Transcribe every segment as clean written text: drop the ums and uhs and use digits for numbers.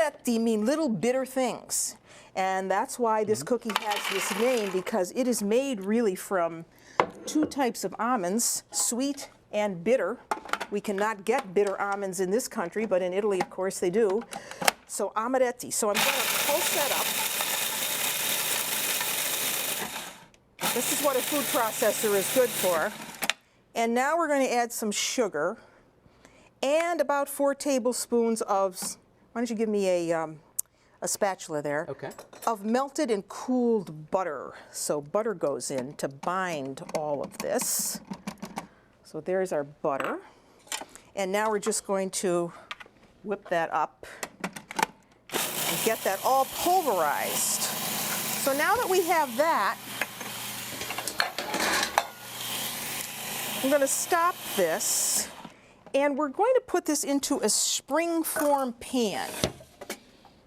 amaretti mean little bitter things. And that's why this cookie has this name, because it is made really from two types of almonds, sweet and bitter. We cannot get bitter almonds in this country, but in Italy, of course, they do. So amaretti. So I'm going to pulse that up. This is what a food processor is good for. And now we're going to add some sugar and about 4 tablespoons of, why don't you give me a spatula there, okay, of melted and cooled butter. So butter goes in to bind all of this. So there's our butter. And now we're just going to whip that up and get that all pulverized. So now that we have that, I'm going to stop this, and we're going to put this into a springform pan.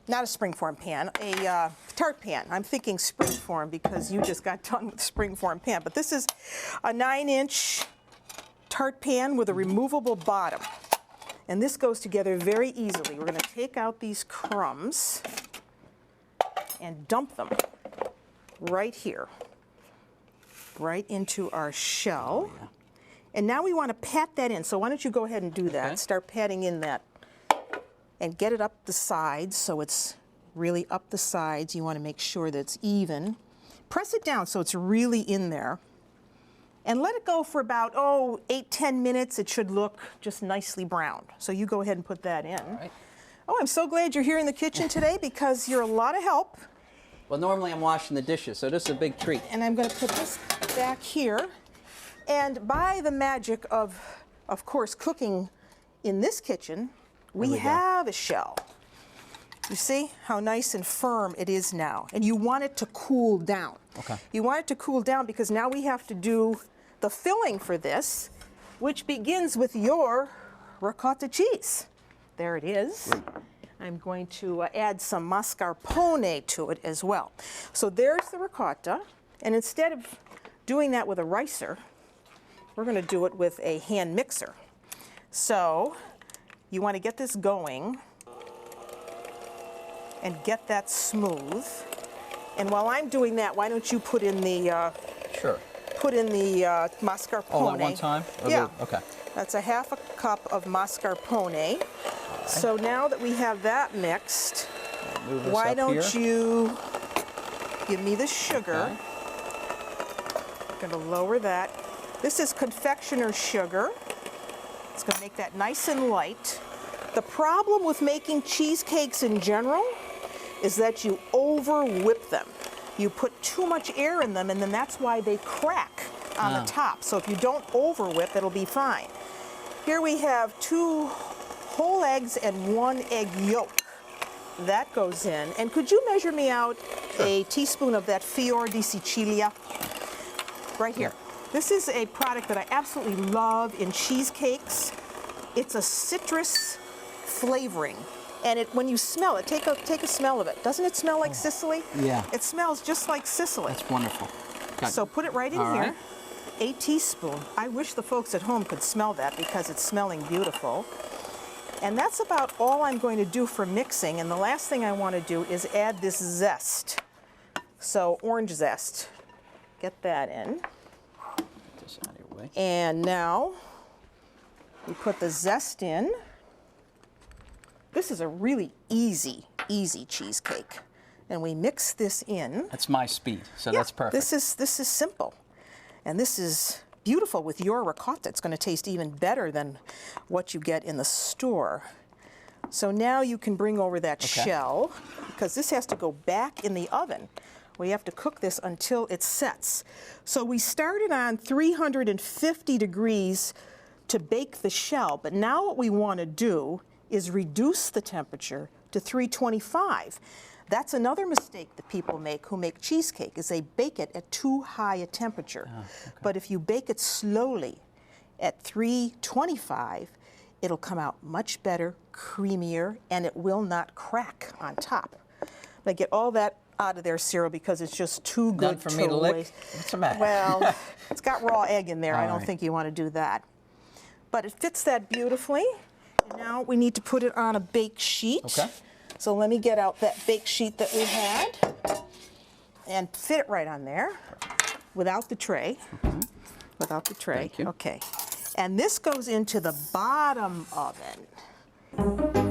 Not a springform pan, a tart pan. I'm thinking springform because you just got done with springform pan. But this is a 9-inch tart pan with a removable bottom. And this goes together very easily. We're going to take out these crumbs and dump them right here, right into our shell. Oh, yeah. And now we want to pat that in. So why don't you go ahead and do that. Okay. Start patting in that. And get it up the sides, so it's really up the sides. You want to make sure that it's even. Press it down so it's really in there. And let it go for about, 8-10 minutes. It should look just nicely browned. So you go ahead and put that in. All right. Oh, I'm so glad you're here in the kitchen today because you're a lot of help. Well, normally I'm washing the dishes, so this is a big treat. And I'm going to put this back here. And by the magic of course, cooking in this kitchen, we have a shell. You see how nice and firm it is now. And you want it to cool down. Okay. You want it to cool down because now we have to do the filling for this, which begins with your ricotta cheese. There it is. Great. I'm going to add some mascarpone to it as well. So there's the ricotta. And instead of doing that with a ricer, we're going to do it with a hand mixer. So you want to get this going and get that smooth. And while I'm doing that, why don't you put in the sure. Put in the mascarpone. All at one time? Yeah. Okay. That's a half a cup of mascarpone. Okay. So now that we have that mixed, why don't you give me the sugar? Okay. I'm going to lower that. This is confectioner's sugar. It's going to make that nice and light. The problem with making cheesecakes in general is that you over whip them. You put too much air in them, and then that's why they crack on the top. So if you don't over whip, it'll be fine. Here we have 2 whole eggs and 1 egg yolk. That goes in. And could you measure me out a teaspoon of that fior di Sicilia? Right here. This is a product that I absolutely love in cheesecakes. It's a citrus flavoring. And when you smell it, take a smell of it. Doesn't it smell like Sicily? Yeah. It smells just like Sicily. That's wonderful. So put it right in All here. right. A teaspoon. I wish the folks at home could smell that because it's smelling beautiful. And that's about all I'm going to do for mixing. And the last thing I want to do is add this zest. So orange zest. Get that in. Get this out of your way. And now we put the zest in. This is a really easy cheesecake. And we mix this in. That's my speed, so that's perfect. This is simple. And this is beautiful with your ricotta. It's going to taste even better than what you get in the store. So now you can bring over that shell, because this has to go back in the oven. We have to cook this until it sets. So we started on 350 degrees to bake the shell, but now what we want to do is reduce the temperature to 325. That's another mistake that people make who make cheesecake, is they bake it at too high a temperature. But if you bake it slowly at 325, it'll come out much better, creamier, and it will not crack on top. I get all that out of there, Cyril, because it's just too good for me to lick. waste. What's the matter? Well, it's got raw egg in there. I don't right. think you want to do that. But it fits that beautifully. And now we need to put it on a bake sheet. Okay. So let me get out that bake sheet that we had and fit it right on there without the tray. Without the tray. Thank you. Okay. And this goes into the bottom oven.